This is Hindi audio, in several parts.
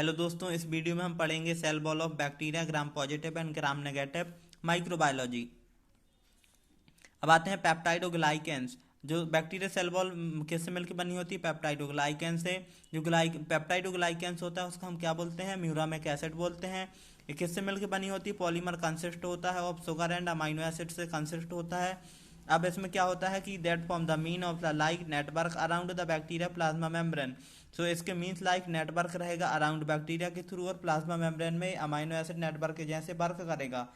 हेलो दोस्तों, इस वीडियो में हम पढ़ेंगे cell wall of bacteria, gram positive and gram negative, microbiology. अब आते हैं पेप्टाइडोग्लाइकेंस। जो बैक्टीरिया सेल वॉल किससे मिलकर बनी होती है? पेप्टाइडोग्लाइकेन से। जो पेप्टाइडोग्लाइकेंस होता है उसको हम क्या बोलते हैं? म्यूरामिक एसिड बोलते हैं। ये किससे मिलकर बनी होती है? पॉलीमर कंसिस्ट होता है of sugar and amino acid से कंसिस्ट होता है। अब इसमें क्या होता है कि that form the mean of the like network around the bacteria plasma membrane. So इसके मीन्स लाइक नेटवर्क रहेगा अराउंड बैक्टीरिया के थ्रू और प्लाज्मा मेम्ब्रेन में अमाइनो एसिड नेटवर्क के जैसे वर्क करेगा।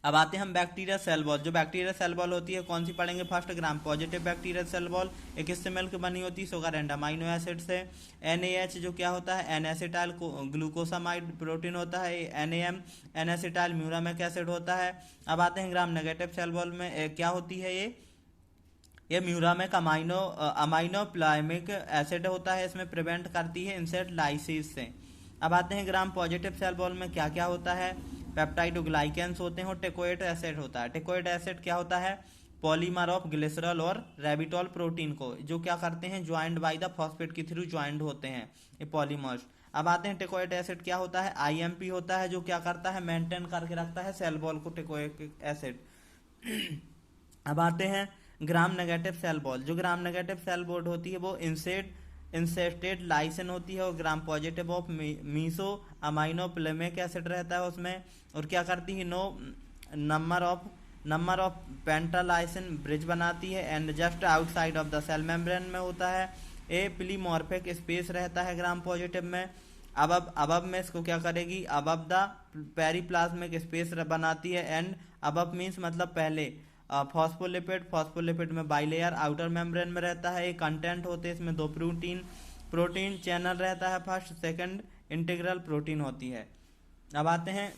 अब आते हैं हम बैक्टीरिया सेल वॉल। जो बैक्टीरिया सेल वॉल होती है कौन सी पढ़ेंगे? फर्स्ट ग्राम पॉजिटिव बैक्टीरिया सेल वॉल। एक किससे मिलकर बनी होती है? शुगर एंड अमाइनो एसिड से। NaH जो क्या होता है? एन एसिटाइल ग्लूकोसामाइड प्रोटीन होता है। NaM N acetyl muramic acid होता है। अब आते हैं ग्राम नेगेटिव सेल वॉल में क्या होती है? ये म्यूरामिक अमाइनो प्लाइमिक एसिड होता है। इसमें प्रिवेंट करती है इंसेक्ट लाइसिस से। अब आते हैं ग्राम पॉजिटिव सेल वॉल में क्या क्या होता है? पेप्टाइडोग्लाइकेंस होते हैं और टेकोइक एसिड होता है। टेकोइक एसिड क्या होता है? पॉलीमर ऑफ ग्लिसरॉल और रेबिटॉल प्रोटीन को जो क्या करते हैं? ज्वाइंट बाय द फॉस्फेट के थ्रू ज्वाइंट होते हैं ये पॉलीमर्स। अब आते हैं टेकोइक एसिड क्या होता है? IMP होता है जो क्या करता है? मेंटेन करके रखता है सेल वॉल को, टेकोइक एसिड। अब आते हैं ग्राम नेगेटिव सेल वॉल। जो ग्राम नेगेटिव सेल वॉल होती है वो इंसेस्टेड लाइसिन होती है और gram positive of meso amino pimelic acid रहता है उसमें। और क्या करती है? नंबर ऑफ पेंटालाइसिन ब्रिज बनाती है and just outside of the cell membrane में होता है। ए प्लीमॉर्फिक स्पेस रहता है ग्राम पॉजिटिव में। अब में इसको क्या करेगी? अब द पेरीप्लाज्मिक स्पेस बनाती है। एंड अब मीन्स मतलब पहले फॉस्फोलिपिड में बाइलेयर आउटर मेम्ब्रेन में रहता है। एक कंटेंट होते हैं इसमें दो प्रोटीन चैनल रहता है। फर्स्ट सेकंड इंटीग्रल प्रोटीन होती है। अब आते हैं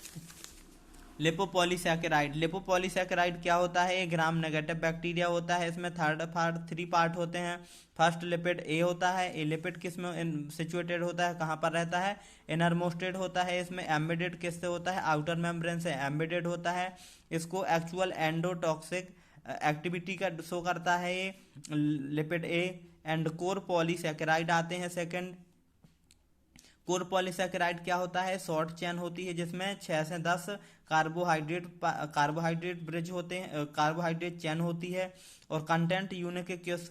लिपोपॉलीसैकेराइड। लिपोपॉलीसैकेराइड क्या होता है? ये ग्राम नेगेटिव बैक्टीरिया होता है। इसमें थ्री पार्ट होते हैं। फर्स्ट लिपिड ए होता है। ए लिपिड किस में सिचुएटेड होता है? कहाँ पर रहता है? इनरमोस्टेड होता है। इसमें एम्बेडेड किससे होता है? आउटर मेम्ब्रेन से एम्बेडेड होता है। इसको एक्चुअल एंडोटॉक्सिक एक्टिविटी का शो करता है ये lipid A. And core polysaccharide आते हैं सेकंड। कोर पॉलीसैकेराइड क्या होता है? शॉर्ट चेन होती है जिसमें 6 से 10 कार्बोहाइड्रेट ब्रिज होते हैं, कार्बोहाइड्रेट चेन होती है। और कंटेंट यूनिक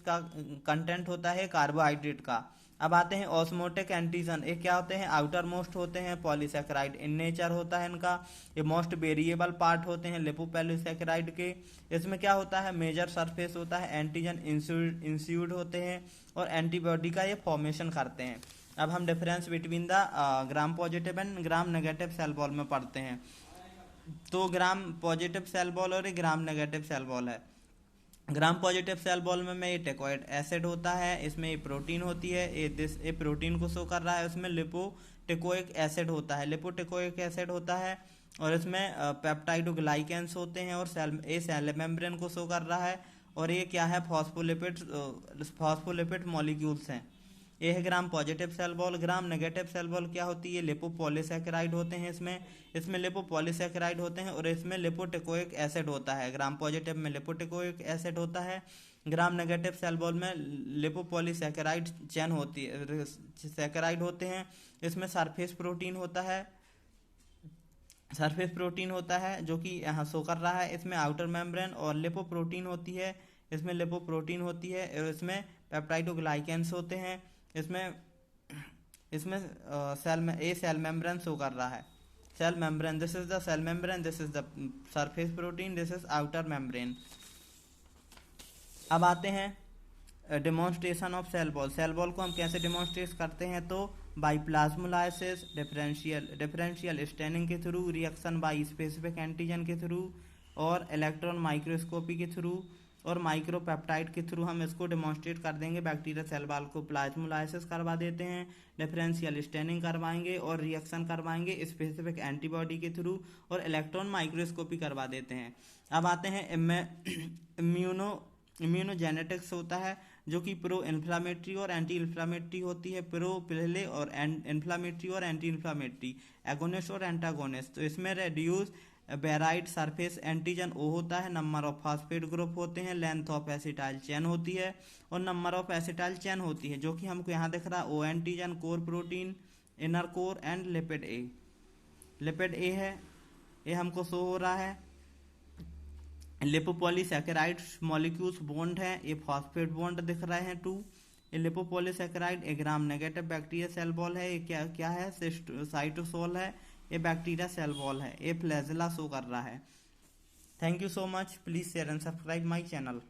का कंटेंट होता है कार्बोहाइड्रेट का। अब आते हैं ऑस्मोटिक एंटीजन। ये क्या होते हैं? आउटर मोस्ट होते हैं पॉलीसैकेराइड इन नेचर होता है इनका। ये मोस्ट वेरिएबल पार्ट होते हैं लिपोपॉलीसैकेराइड के। इसमें क्या होता है? मेजर सरफेस होता है। एंटीजन इंस्यूड होते हैं और एंटीबॉडी का ये फॉर्मेशन करते हैं। अब हम difference between the gram positive and gram negative cell wall में पढ़ते हैं। तो ग्राम पॉजिटिव सेल वॉल और ग्राम नेगेटिव सेल वॉल है। ग्राम पॉजिटिव सेल वॉल में ये टेकोइक एसिड होता है। इसमें ये प्रोटीन होती है। ये प्रोटीन को शो कर रहा है। उसमें लिपोटेकोइक एसिड होता है। लिपोटेकोइक एसिड होता है और इसमें पेप्टाइडोग्लाइकेंस होते हैं और सेल मेम्ब्रेन को शो कर रहा है। और ये क्या है? फॉस्फोलिपिड मॉलिक्यूल्स हैं। ये है gram positive cell wall. Gram negative cell wall क्या होती है? लिपोपॉलीसैकेराइड होते हैं इसमें लिपोपॉलीसैकेराइड होते हैं और इसमें लिपोटेकोइक एसिड होता है। ग्राम पॉजिटिव में लिपोटेकोइक एसिड होता है। ग्राम नेगेटिव सेल वॉल में लिपोपॉलीसैकेराइड चेन होती है, सैकेराइड होते हैं। इसमें सरफेस प्रोटीन होता है जो कि यहाँ शो कर रहा है। इसमें आउटर मेम्ब्रेन और लिपोप्रोटीन होती है। इसमें लिपोप्रोटीन होती है और इसमें पेप्टाइडोग्लाइकेंस होते हैं। इसमें सेल मेम्ब्रेन शो कर रहा है। Cell membrane, this is the cell membrane, this is the surface protein, this is outer membrane. अब आते हैं demonstration of cell wall. Cell wall को हम कैसे डेमोन्स्ट्रेट करते हैं? तो बाई प्लाज्मोलाइसिस, डिफरेंशियल स्टेनिंग के through, reaction by specific antigen के थ्रू और इलेक्ट्रॉन माइक्रोस्कोपी के थ्रू और माइक्रोपेप्टाइड के थ्रू हम इसको डेमोन्स्ट्रेट कर देंगे। बैक्टीरिया सेल वॉल को प्लाज्मोलाइसिस करवा देते हैं, डिफरेंशियल स्टेनिंग करवाएंगे और रिएक्शन करवाएंगे स्पेसिफिक एंटीबॉडी के थ्रू और इलेक्ट्रॉन माइक्रोस्कोपी करवा देते हैं। अब आते हैं इम्यूनोजेनेटिक्स होता है जो कि प्रो इन्फ्लामेटरी और एंटी इन्फ्लामेटरी होती है। प्रो पहले और इन्फ्लामेटरी और एंटी इन्फ्लामेटरी, एगोनिस्ट और एंटागोनिस्ट। तो इसमें रेड्यूस बेराइड सरफेस एंटीजन ओ होता है। नंबर ऑफ फॉस्फेट ग्रुप होते हैं। लेंथ ऑफ एसिटाइल चेन होती है और नंबर ऑफ एसिटाइल चेन होती है जो कि हमको यहाँ दिख रहा है। O antigen, core protein inner core and lipid A. Lipid A है, ये हमको शो हो रहा है। लिपोपॉलीसैकेराइड मॉलिक्यूल्स बॉन्ड है, ये फॉस्फेट बॉन्ड दिख रहे हैं 2। ये lipopolysaccharide a gram negative bacteria cell wall है। ये क्या क्या है, साइटोसोल है। ये बैक्टीरिया सेल वॉल है। ये फ्लैजेला शो कर रहा है। Thank you so much. Please share and subscribe my channel.